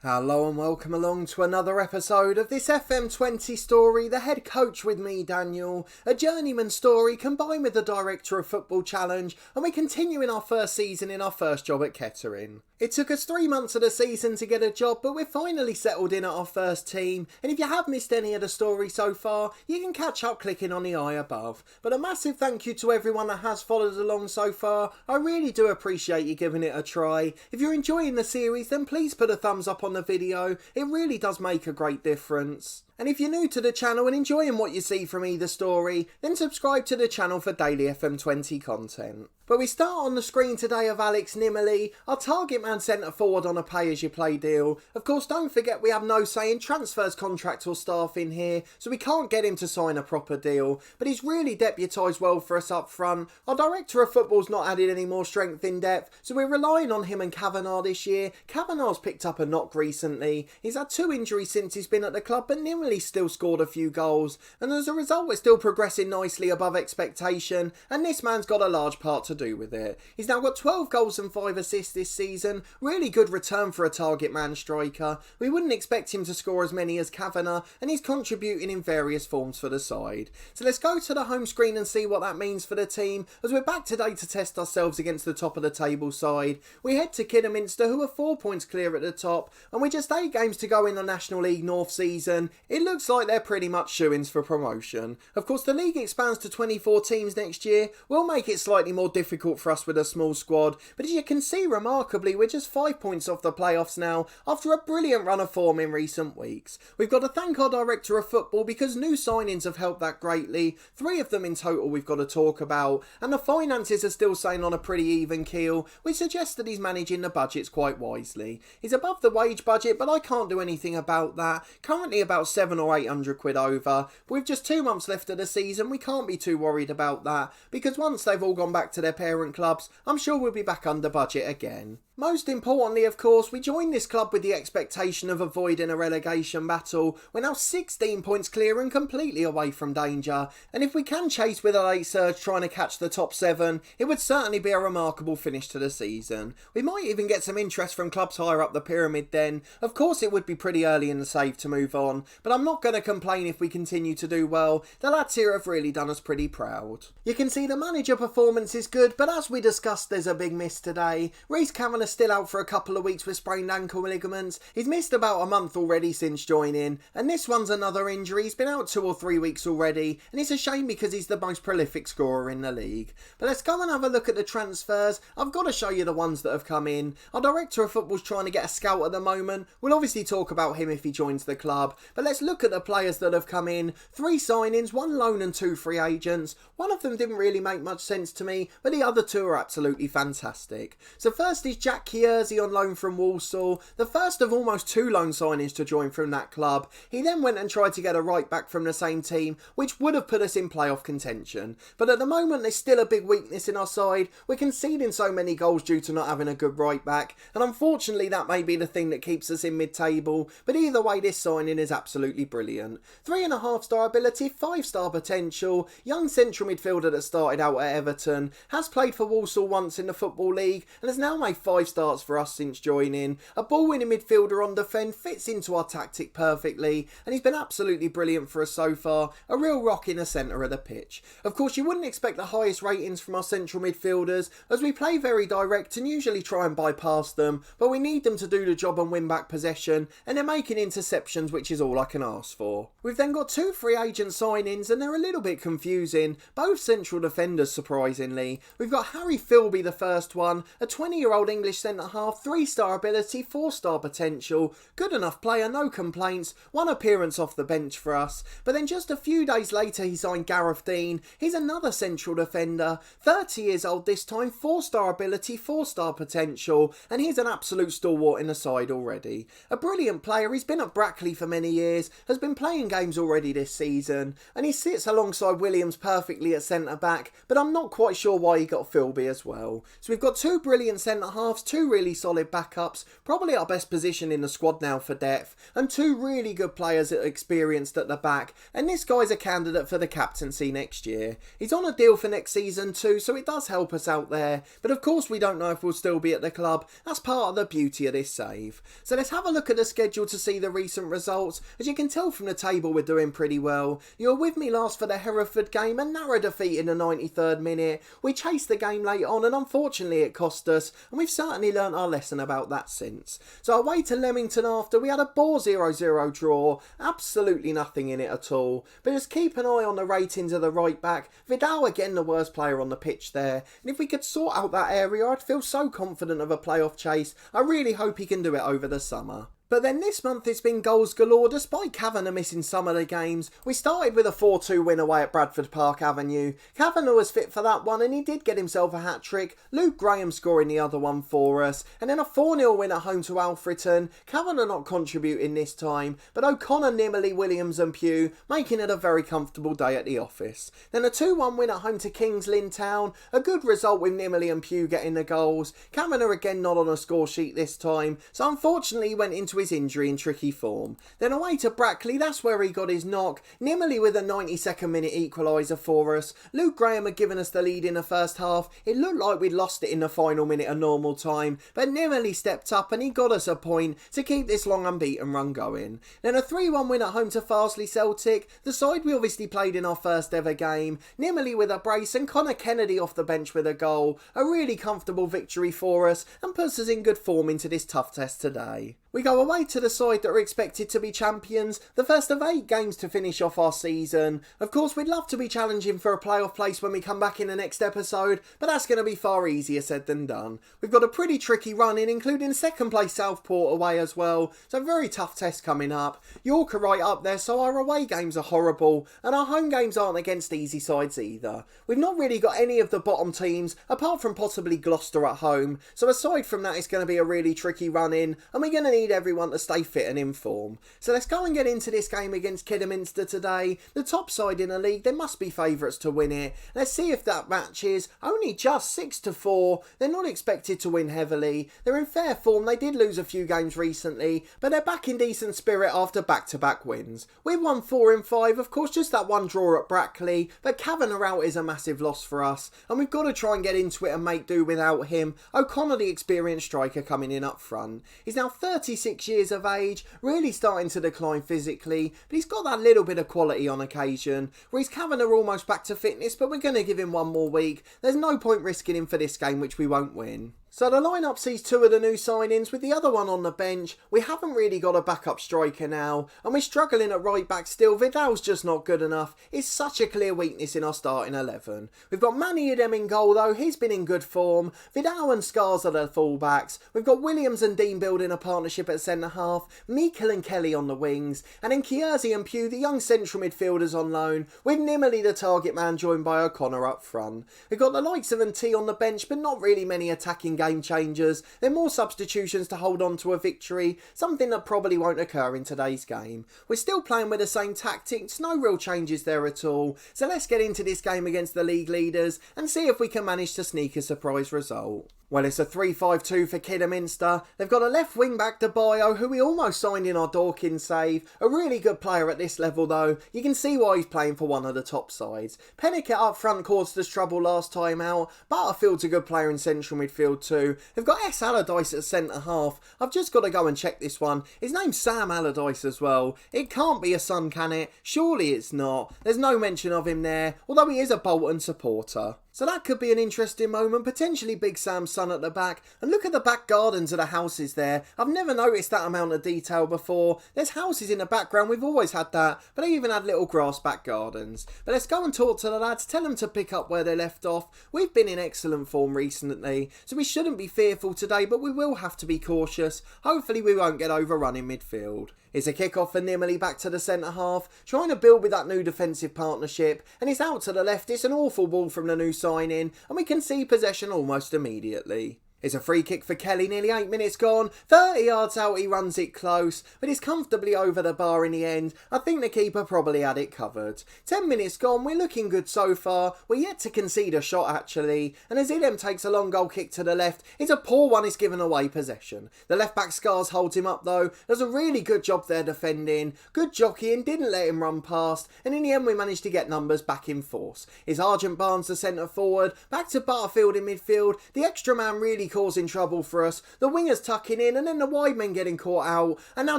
Hello and welcome along to another episode of this FM20 story, The Head Coach with me, Daniel, a journeyman story combined with the Director of Football Challenge, and we continue in our first season in our first job at Kettering. It took us 3 months of the season to get a job, but we're finally settled in at our first team, and if you have missed any of the story so far, you can catch up clicking on the eye above. But a massive thank you to everyone that has followed along so far. I really do appreciate you giving it a try. If you're enjoying the series, then please put a thumbs up on the video. It really does make a great difference. And if you're new to the channel and enjoying what you see from either story, then subscribe to the channel for daily FM20 content. But we start on the screen today of Alex Nimmerly, our target man centre forward on a pay-as-you-play deal. Of course, don't forget we have no say in transfers, contracts or staff in here, so we can't get him to sign a proper deal. But he's really deputised well for us up front. Our Director of Football's not added any more strength in depth, so we're relying on him and Kavanagh this year. Kavanagh's picked up a knock recently. He's had 2 injuries since he's been at the club, but Nimmerly still scored a few goals, and as a result we're still progressing nicely above expectation, and this man's got a large part to do with it. He's now got 12 goals and 5 assists this season, really good return for a target man striker. We wouldn't expect him to score as many as Kavanagh, and he's contributing in various forms for the side. So let's go to the home screen and see what that means for the team, as we're back today to test ourselves against the top of the table side. We head to Kidderminster, who are 4 points clear at the top, and we're just 8 games to go in the National League North season. It looks like they're pretty much shoo-ins for promotion. Of course, the league expands to 24 teams next year. Will make it slightly more difficult for us with a small squad, but as you can see, remarkably, we're just 5 points off the playoffs now after a brilliant run of form in recent weeks. We've got to thank our Director of Football because new signings have helped that greatly. 3 of them in total we've got to talk about, and the finances are still staying on a pretty even keel, which suggests that he's managing the budgets quite wisely. He's above the wage budget, but I can't do anything about that. Currently about 700 or 800 quid over, but with just 2 months left of the season we can't be too worried about that, because once they've all gone back to their parent clubs, I'm sure we'll be back under budget again. Most importantly, of course, we joined this club with the expectation of avoiding a relegation battle. We're now 16 points clear and completely away from danger, and if we can chase with a late surge trying to catch the top 7, it would certainly be a remarkable finish to the season. We might even get some interest from clubs higher up the pyramid then. Of course it would be pretty early in the save to move on, but I'm not going to complain if we continue to do well. The lads here have really done us pretty proud. You can see the manager performance is good, but as we discussed, there's a big miss today. Rhys Kavanagh still out for a couple of weeks with sprained ankle ligaments. He's missed about a month already since joining, and this one's another injury. He's been out 2 or 3 weeks already, and it's a shame because he's the most prolific scorer in the league. But let's go and have a look at the transfers. I've got to show you the ones that have come in. Our Director of Football's trying to get a scout at the moment. We'll obviously talk about him if he joins the club, but let's look at the players that have come in. 3 signings, 1 loan and 2 free agents. One of them didn't really make much sense to me, but the other 2 are absolutely fantastic. So first is Jack Kierzy on loan from Walsall, the first of almost 2 loan signings to join from that club. He then went and tried to get a right back from the same team, which would have put us in playoff contention. But at the moment there's still a big weakness in our side. We're conceding so many goals due to not having a good right back, and unfortunately that may be the thing that keeps us in mid-table, but either way this signing is absolutely brilliant. 3.5 star ability, 5 star potential, young central midfielder that started out at Everton, has played for Walsall once in the Football League and has now made 5 starts for us since joining. A ball-winning midfielder on defend, fits into our tactic perfectly, and he's been absolutely brilliant for us so far. A real rock in the centre of the pitch. Of course you wouldn't expect the highest ratings from our central midfielders, as we play very direct and usually try and bypass them, but we need them to do the job and win back possession, and they're making interceptions, which is all I can ask for. We've then got 2 free agent signings, and they're a little bit confusing. Both central defenders, surprisingly. We've got Harry Philby, the first one, a 20-year-old English centre-half, 3 star ability, 4 star potential, good enough player, no complaints, 1 appearance off the bench for us. But then just a few days later he signed Gareth Dean. He's another central defender, 30 years old this time, 4 star ability, 4 star potential, and he's an absolute stalwart in the side already. A brilliant player, he's been at Brackley for many years, has been playing games already this season, and he sits alongside Williams perfectly at centre-back, but I'm not quite sure why he got Philby as well. So we've got two brilliant centre-halves, two really solid backups, probably our best position in the squad now for depth, and two really good players that are experienced at the back, and this guy's a candidate for the captaincy next year. He's on a deal for next season too, so it does help us out there, but of course we don't know if we'll still be at the club. That's part of the beauty of this save. So let's have a look at the schedule to see the recent results. As you can tell from the table, we're doing pretty well. You were with me last for the Hereford game, a narrow defeat in the 93rd minute. We chased the game late on and unfortunately it cost us, and we've certainly learnt our lesson about that since. So away to Leamington after, we had a bore 0-0 draw, absolutely nothing in it at all. But just keep an eye on the ratings of the right back. Vidal again the worst player on the pitch there, and if we could sort out that area I'd feel so confident of a playoff chase. I really hope he can do it over the summer. But then this month it's been goals galore despite Kavanagh missing some of the games. We started with a 4-2 win away at Bradford Park Avenue. Kavanagh was fit for that one and he did get himself a hat-trick. Luke Graham scoring the other one for us. And then a 4-0 win at home to Alfreton. Kavanagh not contributing this time, but O'Connor, Nimmerley, Williams and Pugh making it a very comfortable day at the office. Then a 2-1 win at home to Kings Lynn Town. A good result with Nimmerley and Pugh getting the goals. Kavanagh again not on a score sheet this time, so unfortunately he went into his injury in tricky form. Then away to Brackley, that's where he got his knock. Nimmerley with a 92nd minute equaliser for us. Luke Graham had given us the lead in the first half. It looked like we'd lost it in the final minute of normal time, but Nimmerley stepped up and he got us a point to keep this long unbeaten run going. Then a 3-1 win at home to Farsley Celtic, the side we obviously played in our first ever game. Nimmerley with a brace and Connor Kennedy off the bench with a goal. A really comfortable victory for us and puts us in good form into this tough test today. We go away to the side that are expected to be champions, the first of 8 games to finish off our season. Of course, we'd love to be challenging for a playoff place when we come back in the next episode, but that's going to be far easier said than done. We've got a pretty tricky run in, including second place Southport away as well, so a very tough test coming up. York are right up there, so our away games are horrible, and our home games aren't against easy sides either. We've not really got any of the bottom teams, apart from possibly Gloucester at home, so aside from that it's going to be a really tricky run in, and we're going to need everyone to stay fit and in form. So let's go and get into this game against Kidderminster today. The top side in the league, they must be favourites to win it. Let's see if that match is only just 6-4. They're not expected to win heavily. They're in fair form. They did lose a few games recently, but they're back in decent spirit after back-to-back wins. We've won 4 in 5, of course just that one draw at Brackley, but Kavanagh out is a massive loss for us, and we've got to try and get into it and make do without him. O'Connor, the experienced striker, coming in up front. He's now 36 years of age, really starting to decline physically, but he's got that little bit of quality on occasion. Rhys Kavanagh almost back to fitness, but we're going to give him one more week. There's no point risking him for this game, which we won't win. So the lineup sees 2 of the new signings with the other one on the bench. We haven't really got a backup striker now, and we're struggling at right back still. Vidal's just not good enough. It's such a clear weakness in our starting 11. We've got Manny Idem in goal though, he's been in good form. Vidal and Scars are the fullbacks. We've got Williams and Dean building a partnership at centre half, Meikle and Kelly on the wings, and then Kierzy and Pugh, the young central midfielders on loan, with Nimmerley the target man joined by O'Connor up front. We've got the likes of T on the bench, but not really many attacking game changers. They're more substitutions to hold on to a victory, something that probably won't occur in today's game. We're still playing with the same tactics, no real changes there at all. So let's get into this game against the league leaders and see if we can manage to sneak a surprise result. Well, it's a 3-5-2 for Kidderminster. They've got a left wing back, DeBio, who we almost signed in our Dawkins save. A really good player at this level though. You can see why he's playing for one of the top sides. Pennickett up front caused us trouble last time out. Butterfield's a good player in central midfield too. They've got S. Allardyce at centre half. I've just got to go and check this one. His name's Sam Allardyce as well. It can't be a son, can it? Surely it's not. There's no mention of him there, although he is a Bolton supporter. So that could be an interesting moment, potentially Big Sam's son at the back. And look at the back gardens of the houses there. I've never noticed that amount of detail before. There's houses in the background, we've always had that, but they even had little grass back gardens. But let's go and talk to the lads, tell them to pick up where they left off. We've been in excellent form recently, so we shouldn't be fearful today, but we will have to be cautious. Hopefully we won't get overrun in midfield. It's a kick-off for Nimmerley back to the centre half, trying to build with that new defensive partnership, and it's out to the left. It's an awful ball from the new signing, and we can see possession almost immediately. It's a free kick for Kelly, nearly 8 minutes gone. 30 yards out, he runs it close, but he's comfortably over the bar in the end. I think the keeper probably had it covered. 10 minutes gone, we're looking good so far. We're yet to concede a shot actually, and as Idem takes a long goal kick to the left, it's a poor one, he's given away possession. The left back Scars holds him up though, does a really good job there defending. Good jockeying, didn't let him run past, and in the end we managed to get numbers back in force. It's Argent Barnes the centre forward, back to Butterfield in midfield. The extra man really causing trouble for us. The wingers tucking in and then the wide men getting caught out, and now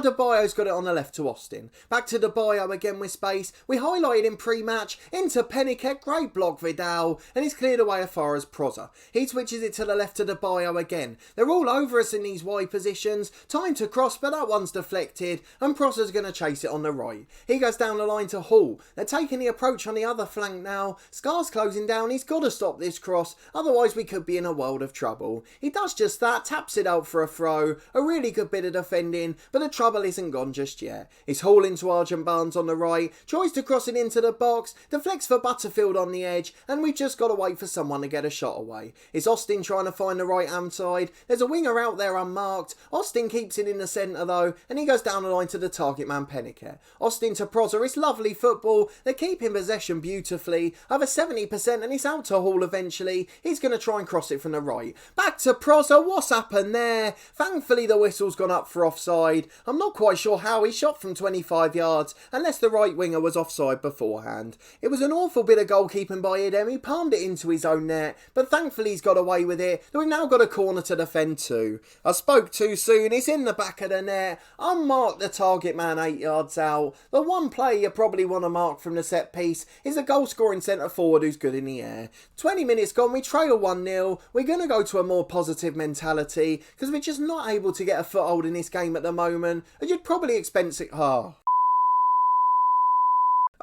DeBayo's got it on the left to Austin. Back to DeBayo again with space. We highlighted him pre-match into Penniket, great block Vidal, and he's cleared away as far as Proza. He switches it to the left to DeBayo again. They're all over us in these wide positions. Time to cross, but that one's deflected, and Proza's going to chase it on the right. He goes down the line to Hall. They're taking the approach on the other flank now. Scar's closing down. He's got to stop this cross, otherwise we could be in a world of trouble. He does just that, taps it out for a throw. A really good bit of defending, but the trouble isn't gone just yet. He's hauling to Argent Barnes on the right, tries to cross it into the box, deflects for Butterfield on the edge, and we've just got to wait for someone to get a shot away. It's Austin trying to find the right hand side. There's a winger out there unmarked. Austin keeps it in the centre though, and he goes down the line to the target man Penniket. Austin to Proza, it's lovely football. They're keeping possession beautifully, over 70%, and it's out to Hall eventually. He's going to try and cross it from the right. Back to Proza, what's happened there? Thankfully the whistle's gone up for offside. I'm not quite sure how he shot from 25 yards, unless the right winger was offside beforehand. It was an awful bit of goalkeeping by Idem. He palmed it into his own net, but thankfully he's got away with it. We've now got a corner to defend too. I spoke too soon, it's in the back of the net. Unmarked the target man 8 yards out. The one play you probably want to mark from the set piece is a goal scoring centre forward who's good in the air. 20 minutes gone, we trail 1-0. We're going to go to a more positive mentality because we're just not able to get a foothold in this game at the moment, and you'd probably expect it.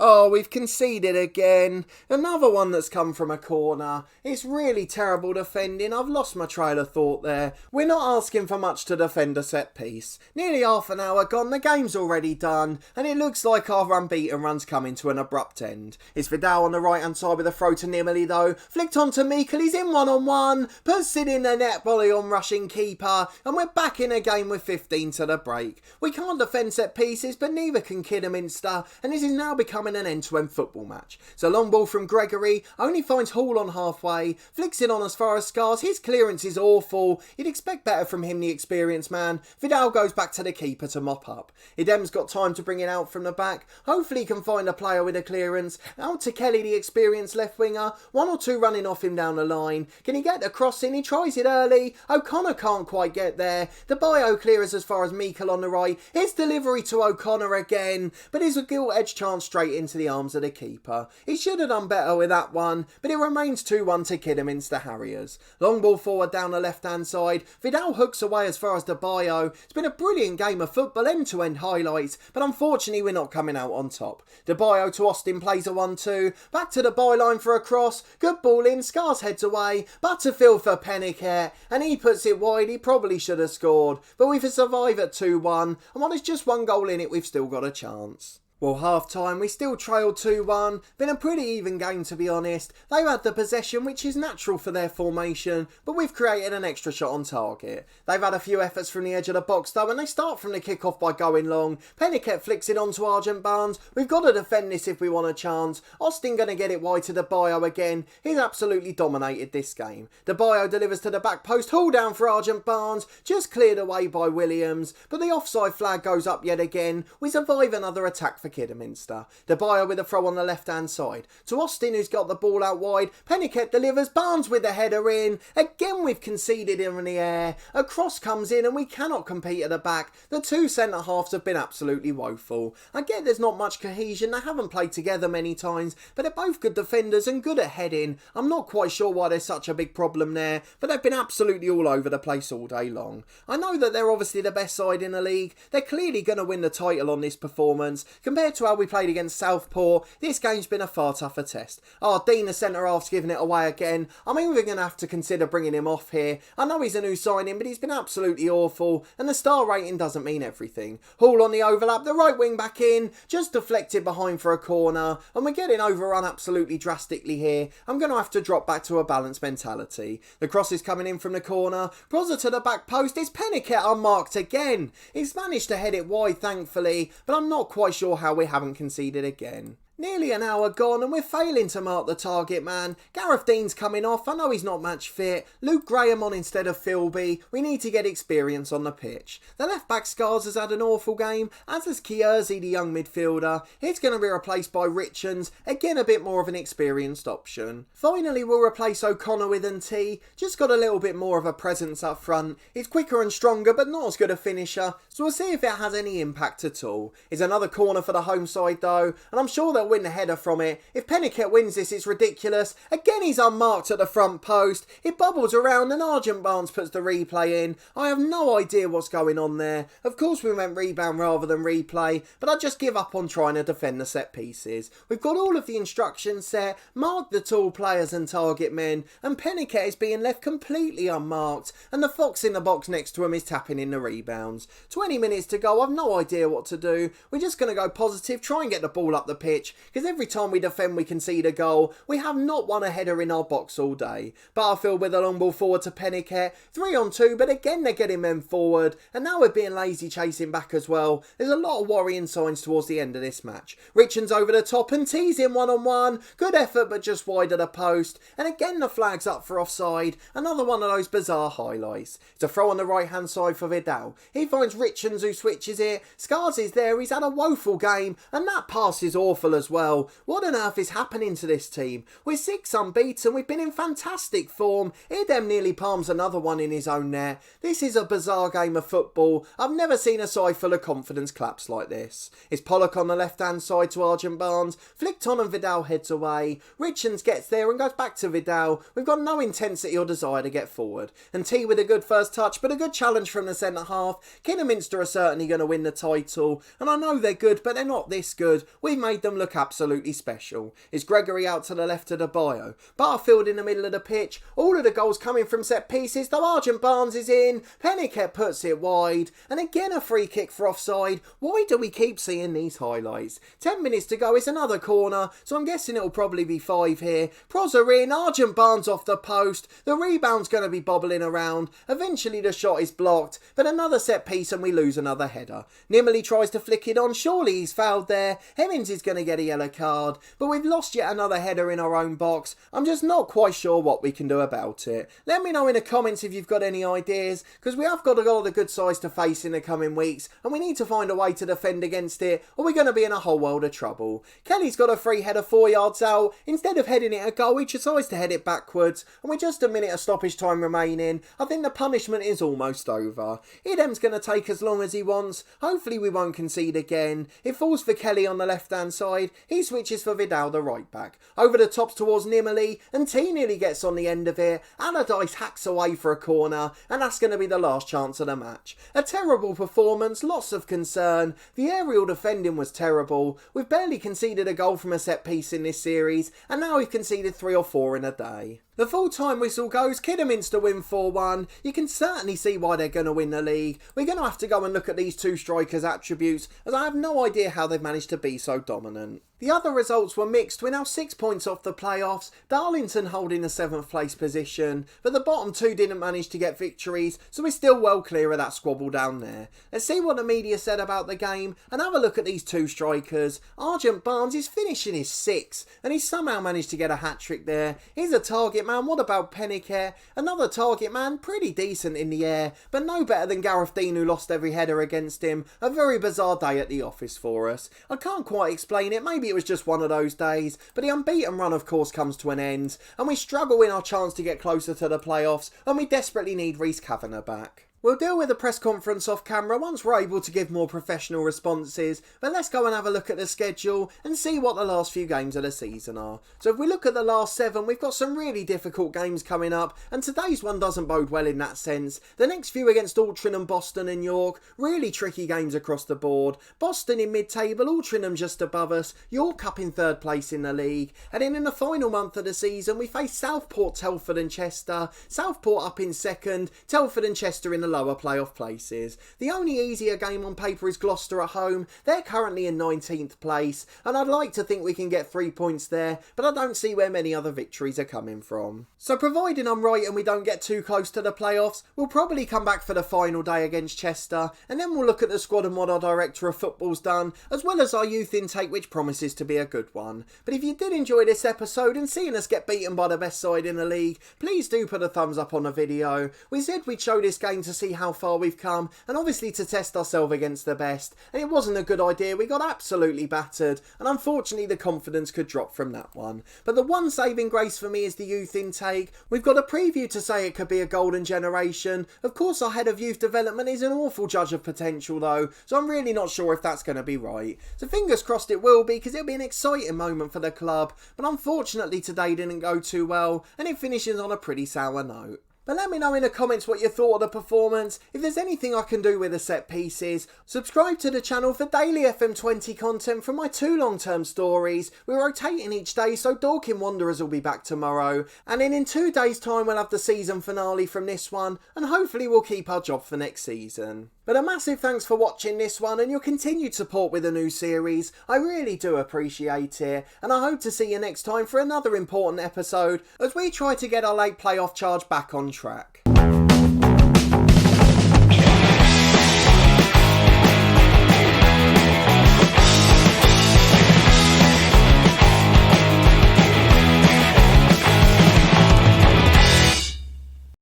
Oh, we've conceded again. Another one that's come from a corner. It's really terrible defending. I've lost my trail of thought there. We're not asking for much to defend a set piece. Nearly half an hour gone, the game's already done, and it looks like our unbeaten run's coming to an abrupt end. It's Vidal on the right hand side with a throw to Nimmerly though. Flicked on to Meikle, he's in 1-on-1. Puts it in the net, volley on rushing keeper, and we're back in a game with 15 to the break. We can't defend set pieces, but neither can Kidderminster, and this is now becoming an end-to-end football match. So long ball from Gregory, only finds Hall on halfway, flicks it on as far as Scars. His clearance is awful. You'd expect better from him, the experienced man. Vidal goes back to the keeper to mop up. Idem's got time to bring it out from the back. Hopefully he can find a player with a clearance. Out to Kelly, the experienced left winger. One or two running off him down the line. Can he get the cross in? He tries it early. O'Connor can't quite get there. DeBayo clears as far as Meikle on the right. His delivery to O'Connor again, but it's a gilt-edged chance straight into the arms of the keeper. He should have done better with that one, but it remains 2-1 to Kidderminster Harriers. Long ball forward down the left-hand side. Vidal hooks away as far as DeBayo. It's been a brilliant game of football, end-to-end highlights, but unfortunately we're not coming out on top. DeBayo to Austin plays a 1-2. Back to the byline for a cross. Good ball in. Scars heads away. Butterfield for Penniket, and he puts it wide. He probably should have scored, but we've survived at 2-1, and while there's just one goal in it, we've still got a chance. Well, half-time, we still trailed 2-1. Been a pretty even game, to be honest. They've had the possession, which is natural for their formation, but we've created an extra shot on target. They've had a few efforts from the edge of the box, though, and they start from the kick-off by going long. Penniket flicks it onto Argent Barnes. We've got to defend this if we want a chance. Austin going to get it wide to DeBayo again. He's absolutely dominated this game. DeBayo delivers to the back post. Haul down for Argent Barnes. Just cleared away by Williams, but the offside flag goes up yet again. We survive another attack for Kidderminster. DeBayo with a throw on the left-hand side. To Austin, who's got the ball out wide. Penniket delivers. Barnes with the header in. Again, we've conceded in the air. A cross comes in and we cannot compete at the back. The two centre-halves have been absolutely woeful. I get there's not much cohesion. They haven't played together many times, but they're both good defenders and good at heading. I'm not quite sure why there's such a big problem there, but they've been absolutely all over the place all day long. I know that they're obviously the best side in the league. They're clearly going to win the title on this performance. Compared compared to how we played against Southport, this game's been a far tougher test. Dean, the centre-half's giving it away again. I mean, we're going to have to consider bringing him off here. I know he's a new signing, but he's been absolutely awful, and the star rating doesn't mean everything. Hall on the overlap, the right wing back in, just deflected behind for a corner, and we're getting overrun absolutely drastically here. I'm going to have to drop back to a balanced mentality. The cross is coming in from the corner, Brozza to the back post, it's Penniket unmarked again. He's managed to head it wide, thankfully, but I'm not quite sure how we haven't conceded again. Nearly an hour gone and we're failing to mark the target man. Gareth Dean's coming off, I know he's not match fit. Luke Graham on instead of Philby. We need to get experience on the pitch. The left back Scars has had an awful game, as has Kierzy, the young midfielder. He's going to be replaced by Richards, again a bit more of an experienced option. Finally we'll replace O'Connor with T. Just got a little bit more of a presence up front. He's quicker and stronger but not as good a finisher, so we'll see if it has any impact at all. It's another corner for the home side though, and I'm sure they'll win the header from it. If Penniket wins this, it's ridiculous. Again, he's unmarked at the front post. It bobbles around and Argent Barnes puts the replay in. I have no idea what's going on there. Of course we went rebound rather than replay, but I just give up on trying to defend the set pieces. We've got all of the instructions set, marked the tall players and target men, and Penniket is being left completely unmarked, and the fox in the box next to him is tapping in the rebounds. 20 minutes to go, I've no idea what to do. We're just going to go positive, try and get the ball up the pitch, because every time we defend we concede a goal. We have not won a header in our box all day. Butterfield with a long ball forward to Penniket, 3-on-2, but again they're getting men forward, and now we're being lazy chasing back as well. There's a lot of worrying signs towards the end of this match. Richards over the top and teasing 1-on-1, good effort but just wide of the post, and again the flag's up for offside, another one of those bizarre highlights. It's a throw on the right hand side for Vidal. He finds Richards who switches it, Scars is there, he's had a woeful game, and that pass is awful as well. What on earth is happening to this team? We're 6 unbeaten, we've been in fantastic form. Idem nearly palms another one in his own net. This is a bizarre game of football. I've never seen a side full of confidence collapse like this. It's Pollock on the left hand side to Argent Barnes, flicked on and Vidal heads away. Richards gets there and goes back to Vidal. We've got no intensity or desire to get forward. And T with a good first touch, but a good challenge from the centre half. Kidderminster are certainly going to win the title, and I know they're good, but they're not this good. We've made them look absolutely special. Is Gregory out to the left of the bio? Butterfield in the middle of the pitch. All of the goals coming from set pieces, though Argent Barnes is in. Penniket puts it wide, and again a free kick for offside. Why do we keep seeing these highlights? 10 minutes to go, it's another corner, so I'm guessing it'll probably be 5 here. Prozza in, Argent Barnes off the post. The rebound's going to be bobbling around. Eventually the shot is blocked, but another set piece and we lose another header. Nimmerly tries to flick it on, surely he's fouled there. Hemmings is going to get a yellow card, but we've lost yet another header in our own box. I'm just not quite sure what we can do about it. Let me know in the comments if you've got any ideas, because we have got a lot of good sides to face in the coming weeks, and we need to find a way to defend against it, or we're going to be in a whole world of trouble. Kelly's got a free header 4 yards out. Instead of heading it a goal, he decides to head it backwards, and with just a minute of stoppage time remaining, I think the punishment is almost over. Idem's going to take as long as he wants. Hopefully we won't concede again. It falls for Kelly on the left hand side. He switches for Vidal, the right back. Over the tops towards Nimmerly, and T nearly gets on the end of it. Allardyce hacks away for a corner, and that's going to be the last chance of the match. A terrible performance, lots of concern. The aerial defending was terrible. We've barely conceded a goal from a set piece in this series, and now we've conceded 3 or 4 in a day. The full-time whistle goes, Kidderminster win 4-1. You can certainly see why they're going to win the league. We're going to have to go and look at these two strikers' attributes, as I have no idea how they've managed to be so dominant. The other results were mixed. We're now 6 points off the playoffs, Darlington holding the 7th place position, but the bottom 2 didn't manage to get victories, so we're still well clear of that squabble down there. Let's see what the media said about the game, and have a look at these two strikers. Argent Barnes is finishing his 6th, and he's somehow managed to get a hat-trick there. He's a target man. What about Penniket? Another target man, pretty decent in the air, but no better than Gareth Dean, who lost every header against him. A very bizarre day at the office for us. I can't quite explain it. Maybe it was just one of those days, but the unbeaten run of course comes to an end, and we struggle in our chance to get closer to the playoffs, and we desperately need Rhys Kavanagh back. We'll deal with the press conference off camera once we're able to give more professional responses, but let's go and have a look at the schedule and see what the last few games of the season are. So if we look at the last 7, we've got some really difficult games coming up, and today's one doesn't bode well in that sense. The next few against Altrincham, Boston and York, really tricky games across the board. Boston in mid-table, Altrincham just above us, York up in 3rd place in the league, and then in the final month of the season we face Southport, Telford and Chester. Southport up in 2nd, Telford and Chester in the lower playoff places. The only easier game on paper is Gloucester at home. They're currently in 19th place, and I'd like to think we can get 3 points there, but I don't see where many other victories are coming from. So providing I'm right and we don't get too close to the playoffs, we'll probably come back for the final day against Chester, and then we'll look at the squad and what our director of football's done, as well as our youth intake, which promises to be a good one. But if you did enjoy this episode and seeing us get beaten by the best side in the league, please do put a thumbs up on the video. We said we'd show this game to see how far we've come, and obviously to test ourselves against the best, and it wasn't a good idea. We got absolutely battered, and unfortunately the confidence could drop from that one. But the one saving grace for me is the youth intake. We've got a preview to say it could be a golden generation. Of course our head of youth development is an awful judge of potential though, so I'm really not sure if that's going to be right. So fingers crossed it will be, because it'll be an exciting moment for the club, but unfortunately today didn't go too well, and it finishes on a pretty sour note. But let me know in the comments what you thought of the performance, if there's anything I can do with the set pieces. Subscribe to the channel for daily FM20 content from my 2 long-term stories. We're rotating each day, so Dorking Wanderers will be back tomorrow. And then in 2 days' time we'll have the season finale from this one, and hopefully we'll keep our job for next season. But a massive thanks for watching this one and your continued support with the new series. I really do appreciate it, and I hope to see you next time for another important episode as we try to get our late playoff charge back on track.